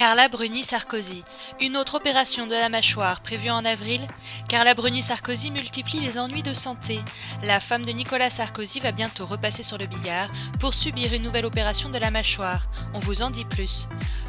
Carla Bruni-Sarkozy. Une autre opération de la mâchoire prévue en avril. Carla Bruni-Sarkozy multiplie les ennuis de santé. La femme de Nicolas Sarkozy va bientôt repasser sur le billard pour subir une nouvelle opération de la mâchoire. On vous en dit plus.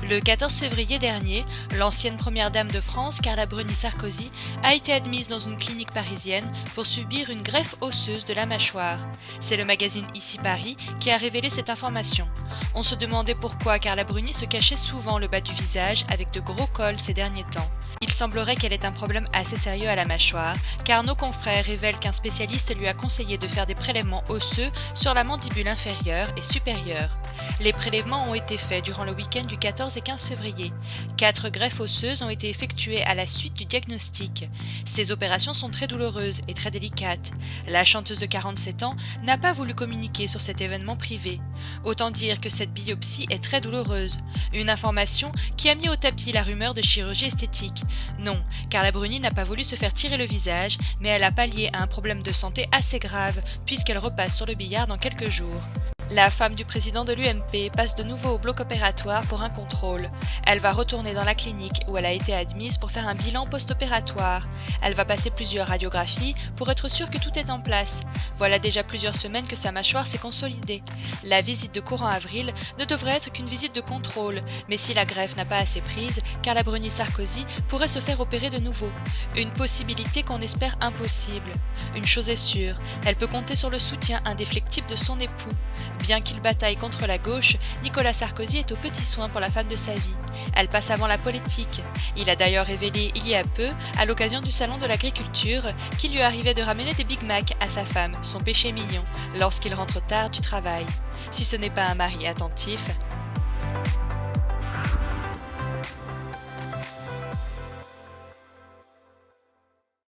Le 14 février dernier, l'ancienne première dame de France, Carla Bruni-Sarkozy, a été admise dans une clinique parisienne pour subir une greffe osseuse de la mâchoire. C'est le magazine Ici Paris qui a révélé cette information. On se demandait pourquoi Carla Bruni se cachait souvent le bas du visage avec de gros cols ces derniers temps. Il semblerait qu'elle ait un problème assez sérieux à la mâchoire, car nos confrères révèlent qu'un spécialiste lui a conseillé de faire des prélèvements osseux sur la mandibule inférieure et supérieure. Les prélèvements ont été faits durant le week-end du 14 et 15 février. 4 greffes osseuses ont été effectuées à la suite du diagnostic. Ces opérations sont très douloureuses et très délicates. La chanteuse de 47 ans n'a pas voulu communiquer sur cet événement privé. Autant dire que cette biopsie est très douloureuse. Une information qui a mis au tapis la rumeur de chirurgie esthétique. Non, Carla Bruni n'a pas voulu se faire tirer le visage, mais elle a pallié à un problème de santé assez grave, puisqu'elle repasse sur le billard dans quelques jours. La femme du président de l'UMP passe de nouveau au bloc opératoire pour un contrôle. Elle va retourner dans la clinique où elle a été admise pour faire un bilan post-opératoire. Elle va passer plusieurs radiographies pour être sûre que tout est en place. Voilà déjà plusieurs semaines que sa mâchoire s'est consolidée. La visite de courant avril ne devrait être qu'une visite de contrôle, mais si la greffe n'a pas assez prise, Carla Bruni-Sarkozy pourrait se faire opérer de nouveau. Une possibilité qu'on espère impossible. Une chose est sûre, elle peut compter sur le soutien indéflectible de son époux. Bien qu'il bataille contre la gauche, Nicolas Sarkozy est aux petits soins pour la femme de sa vie. Elle passe avant la politique. Il a d'ailleurs révélé il y a peu, à l'occasion du salon de l'agriculture, qu'il lui arrivait de ramener des Big Mac à sa femme, son péché mignon, lorsqu'il rentre tard du travail. Si ce n'est pas un mari attentif...